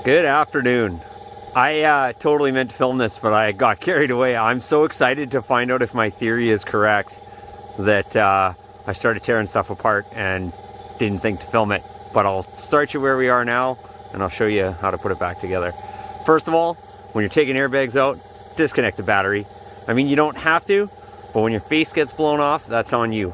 Good afternoon. I totally meant to film this, but I got carried away. I'm so excited to find out if my theory is correct that I started tearing stuff apart and didn't think to film it. But I'll start you where we are now, and I'll show you how to put it back together. First of all, when you're taking airbags out, disconnect the battery. I mean, you don't have to, but when your face gets blown off, that's on you.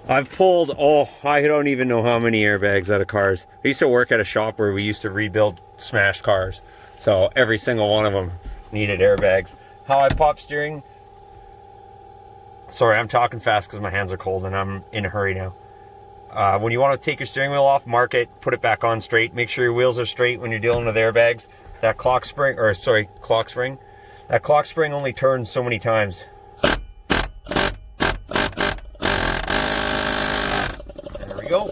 I've pulled, I don't even know how many airbags out of cars. I used to work at a shop where we used to rebuild smashed cars. So every single one of them needed airbags. How I pop steering. Sorry, I'm talking fast because my hands are cold and I'm in a hurry now. When you want to take your steering wheel off, mark it, put it back on straight. Make sure your wheels are straight when you're dealing with airbags. That clock spring only turns so many times. Go.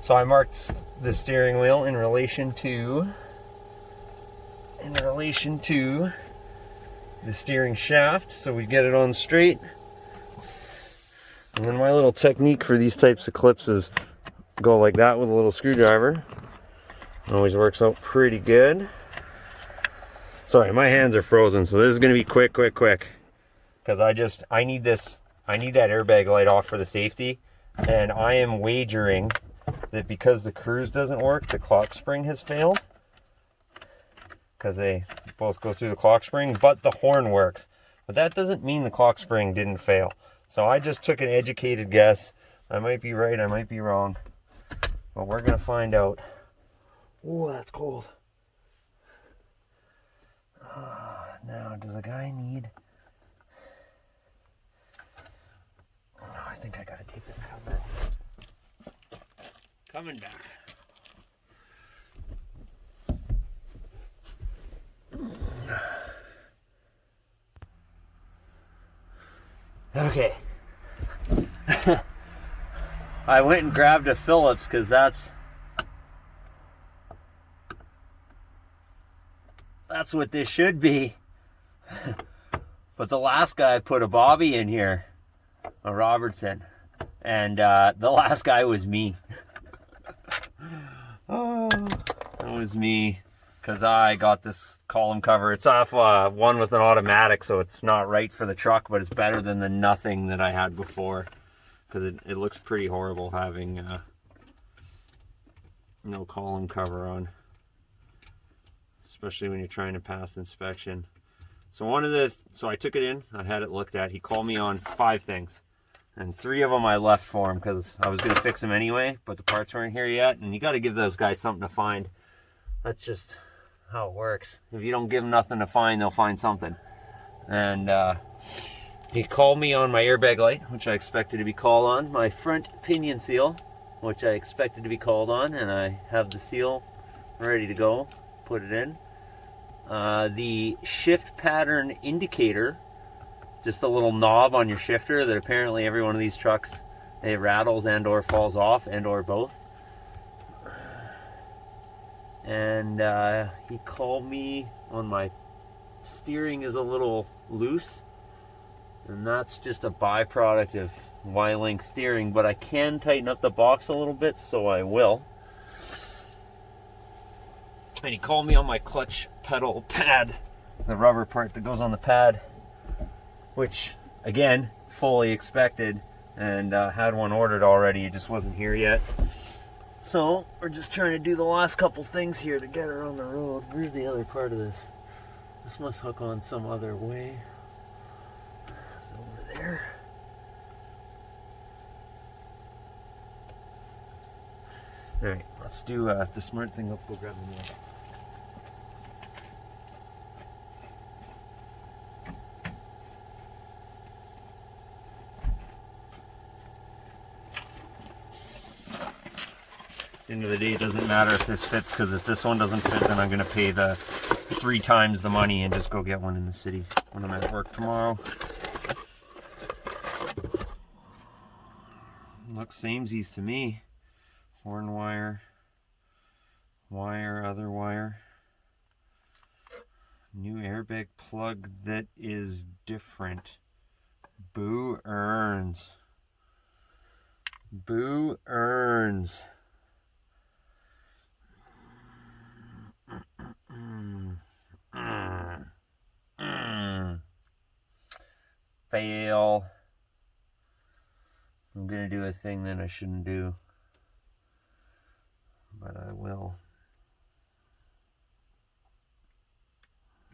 So I marked the steering wheel in relation to the steering shaft, so we get it on straight. And then my little technique for these types of clips is go like that with a little screwdriver. It always works out pretty good. Sorry, my hands are frozen, so this is going to be quick because I need that airbag light off for the safety, and I am wagering that because the cruise doesn't work, the clock spring has failed, because they both go through the clock spring, but the horn works. But that doesn't mean the clock spring didn't fail. So I just took an educated guess. I might be right, I might be wrong, but we're gonna find out. Oh, that's cold. Now, does a guy need... I think I gotta take the cover off. Coming back. Okay. I went and grabbed a Phillips because that's what this should be. But the last guy put a Bobby in here. A Robertson, and the last guy was me. Oh, that was me, because I got this column cover. It's off one with an automatic, so it's not right for the truck, but it's better than the nothing that I had before, because it looks pretty horrible having no column cover on, especially when you're trying to pass inspection. So I took it in, I had it looked at. He called me on 5 things. And 3 of them I left for him because I was going to fix them anyway, but the parts weren't here yet. And you got to give those guys something to find. That's just how it works. If you don't give them nothing to find, they'll find something. And he called me on my airbag light, which I expected to be called on. My front pinion seal, which I expected to be called on. And I have the seal ready to go. Put it in. The shift pattern indicator, just a little knob on your shifter that apparently every one of these trucks, it rattles and or falls off and or both. And he called me on my steering is a little loose, and that's just a byproduct of Y-link steering, but I can tighten up the box a little bit, so I will. And he called me on my clutch pedal pad, the rubber part that goes on the pad, which again, fully expected, and had one ordered already. It just wasn't here yet. So we're just trying to do the last couple things here to get her on the road. Where's the other part of this? This must hook on some other way. It's over there. Alright, let's do the smart thing. Let's go grab the nail. End of the day, it doesn't matter if this fits, because if this one doesn't fit, then I'm going to pay the 3 times the money and just go get one in the city when I'm at work tomorrow. Looks samesies to me. Horn wire, other wire. New airbag plug that is different. Boo earns. Boo earns. Fail. I'm gonna do a thing that I shouldn't do, but I will.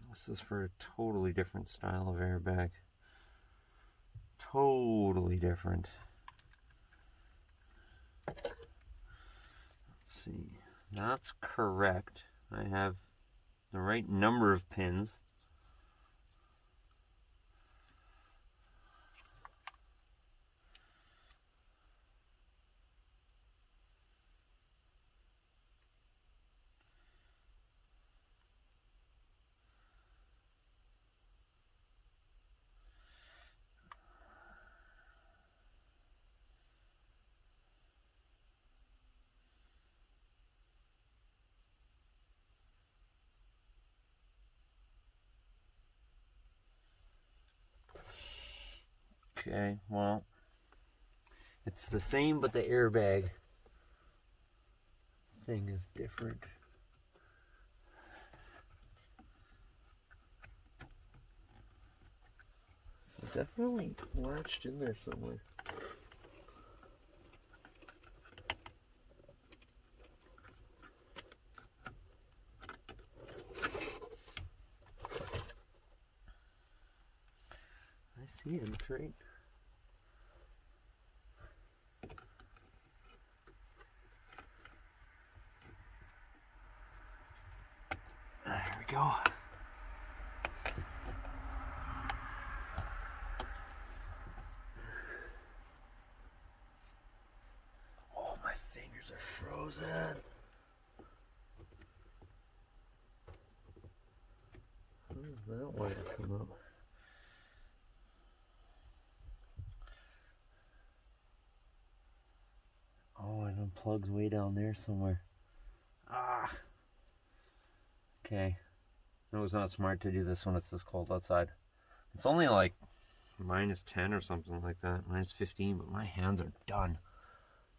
This is for a totally different style of airbag. Totally different. Let's see. That's correct. I have the right number of pins. Okay, well, it's the same, but the airbag thing is different. This is definitely latched in there somewhere. I see it, it's right. There we go. Oh, my fingers are frozen. How does that wire come up? Oh, it unplugs way down there somewhere. Ah. Okay. It was not smart to do this when it's this cold outside. It's only like -10 or something like that. -15, but my hands are done.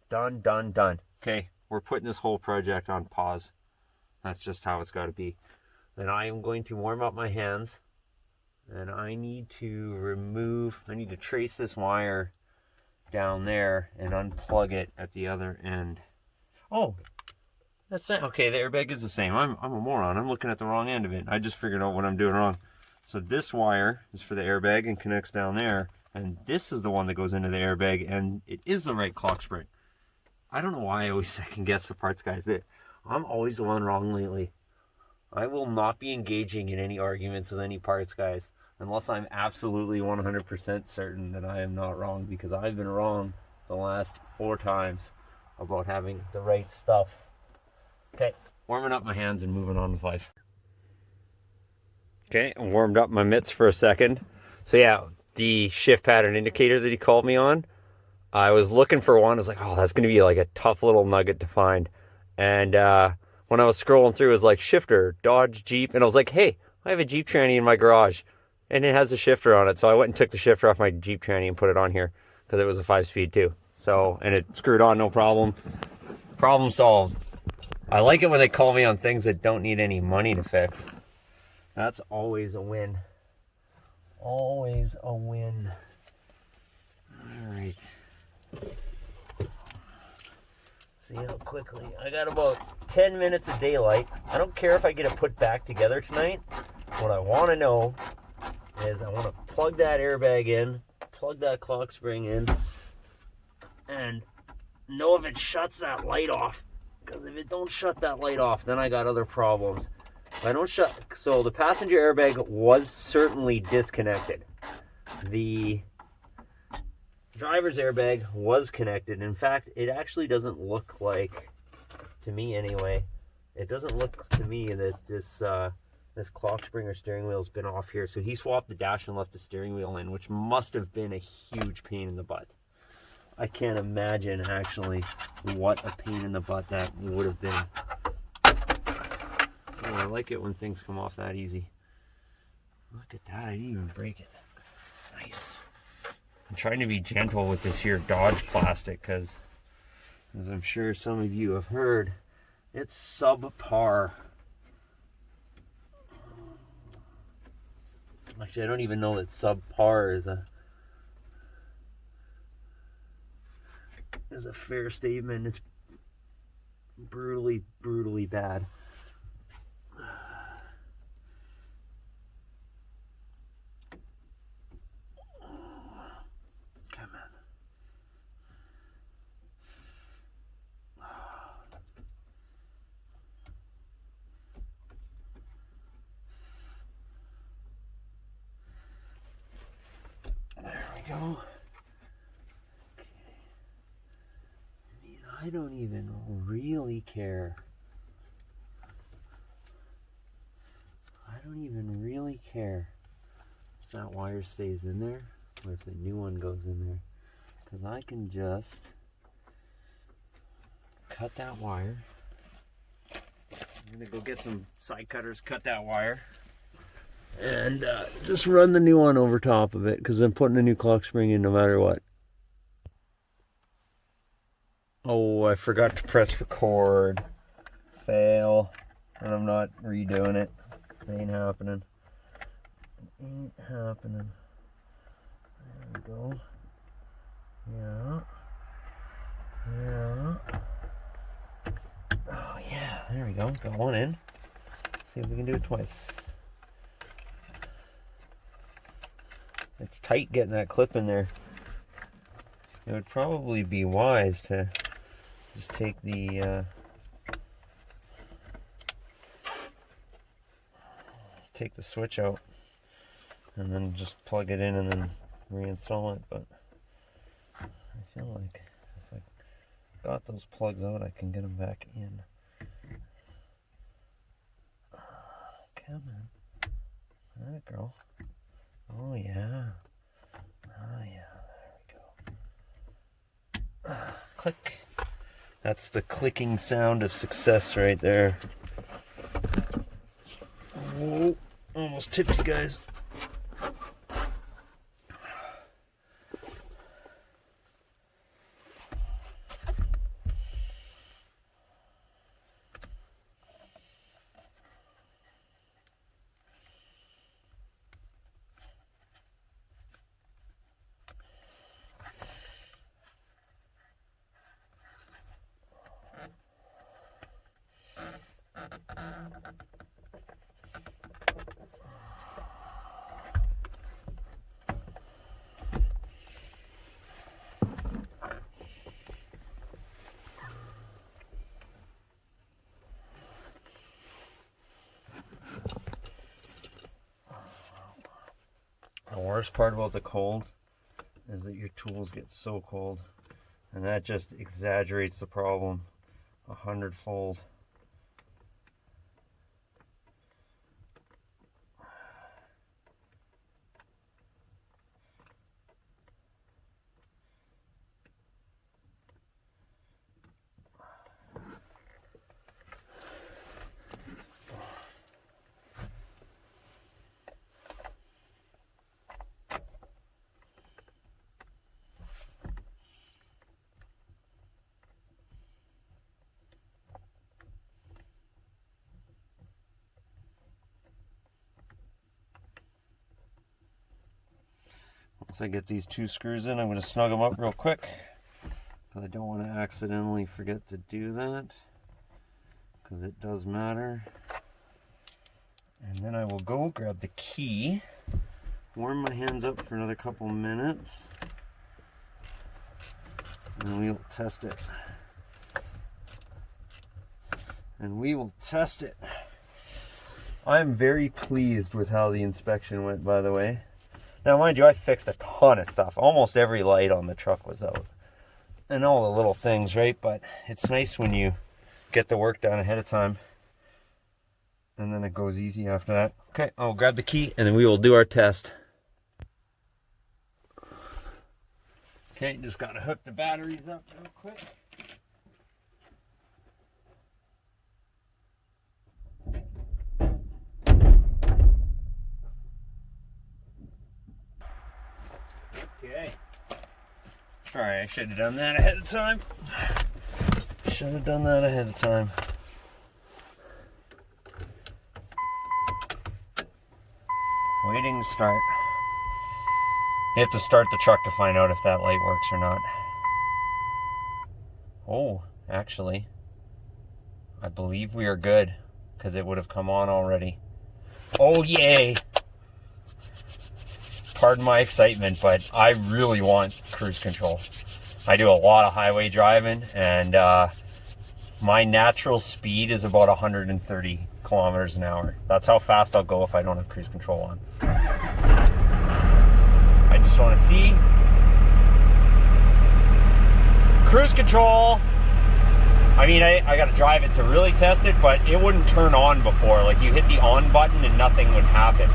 Done. Okay, we're putting this whole project on pause. That's just how it's got to be. Then I am going to warm up my hands. And I need to trace this wire down there and unplug it at the other end. Oh, that's it. Okay, the airbag is the same. I'm a moron. I'm looking at the wrong end of it. I just figured out what I'm doing wrong. So this wire is for the airbag and connects down there. And this is the one that goes into the airbag, and it is the right clock spring. I don't know why I always second guess the parts guys. I'm always the one wrong lately. I will not be engaging in any arguments with any parts guys unless I'm absolutely 100% certain that I am not wrong, because I've been wrong the last 4 times about having the right stuff. Okay, warming up my hands and moving on with life. Okay, I warmed up my mitts for a second. So yeah, the shift pattern indicator that he called me on, I was looking for one. I was like, oh, that's going to be like a tough little nugget to find. And when I was scrolling through, it was like shifter, Dodge, Jeep. And I was like, hey, I have a Jeep tranny in my garage. And it has a shifter on it. So I went and took the shifter off my Jeep tranny and put it on here because it was a 5-speed too. So, and it screwed on, no problem. Problem solved. I like it when they call me on things that don't need any money to fix. That's always a win. Always a win. All right. See how quickly. I got about 10 minutes of daylight. I don't care if I get it put back together tonight. What I want to know is I want to plug that airbag in, plug that clock spring in, and know if it shuts that light off. Because if it don't shut that light off, then I got other problems. If I don't shut, so the passenger airbag was certainly disconnected. The driver's airbag was connected. In fact, it actually doesn't look like, to me anyway, it doesn't look to me that this clock spring or steering wheel has been off here. So he swapped the dash and left the steering wheel in, which must have been a huge pain in the butt. I can't imagine actually what a pain in the butt that would have been. Oh, I like it when things come off that easy. Look at that, I didn't even break it. Nice. I'm trying to be gentle with this here Dodge plastic because as I'm sure some of you have heard, it's subpar. Actually, I don't even know that subpar is a fair statement. It's brutally, brutally bad. Come on. There we go. Okay. I mean, I don't even really care. I don't even really care if that wire stays in there or if the new one goes in there, because I can just cut that wire. I'm gonna go get some side cutters, cut that wire, and just run the new one over top of it, because I'm putting a new clock spring in no matter what. Oh, I forgot to press record. Fail. And I'm not redoing it. Ain't happening. Ain't happening. There we go. Yeah. Yeah. Oh yeah, there we go. Got one in. See if we can do it twice. It's tight getting that clip in there. It would probably be wise to just take the switch out and then just plug it in and then reinstall it, but I feel like if I got those plugs out, I can get them back in. Come on. That girl. Oh yeah. Oh yeah, there we go. Click. That's the clicking sound of success right there. Oh, almost tipped you guys. The worst part about the cold is that your tools get so cold, and that just exaggerates the problem 100-fold. Once I get these two screws in, I'm going to snug them up real quick, because I don't want to accidentally forget to do that, because it does matter. And then I will go grab the key, warm my hands up for another couple minutes, and we'll test it. I'm very pleased with how the inspection went, by the way. Now, mind you, I fixed a ton of stuff. Almost every light on the truck was out. And all the little things, right? But it's nice when you get the work done ahead of time. And then it goes easy after that. Okay, I'll grab the key and then we will do our test. Okay, just got to hook the batteries up real quick. Okay. Alright, I should have done that ahead of time. Should have done that ahead of time. Waiting to start. You have to start the truck to find out if that light works or not. Oh, actually, I believe we are good because it would have come on already. Oh, yay! Pardon my excitement, but I really want cruise control. I do a lot of highway driving, and my natural speed is about 130 kilometers an hour. That's how fast I'll go if I don't have cruise control on. I just want to see. Cruise control. I mean, I got to drive it to really test it, but it wouldn't turn on before. Like, you hit the on button and nothing would happen.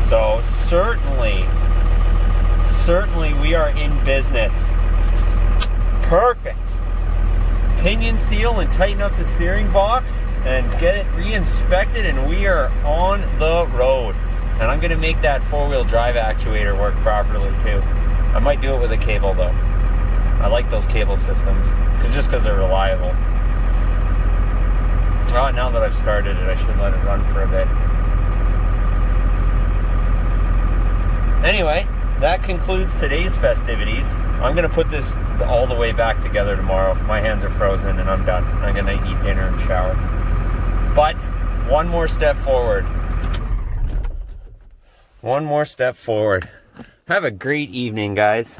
So certainly we are in business. Perfect. Pinion seal and tighten up the steering box and get it re-inspected, and we are on the road. And I'm going to make that four-wheel drive actuator work properly too. I might do it with a cable though. I like those cable systems just because they're reliable. Oh, now that I've started it, I should let it run for a bit. Anyway, that concludes today's festivities. I'm going to put this all the way back together tomorrow. My hands are frozen and I'm done. I'm going to eat dinner and shower. But one more step forward. One more step forward. Have a great evening, guys.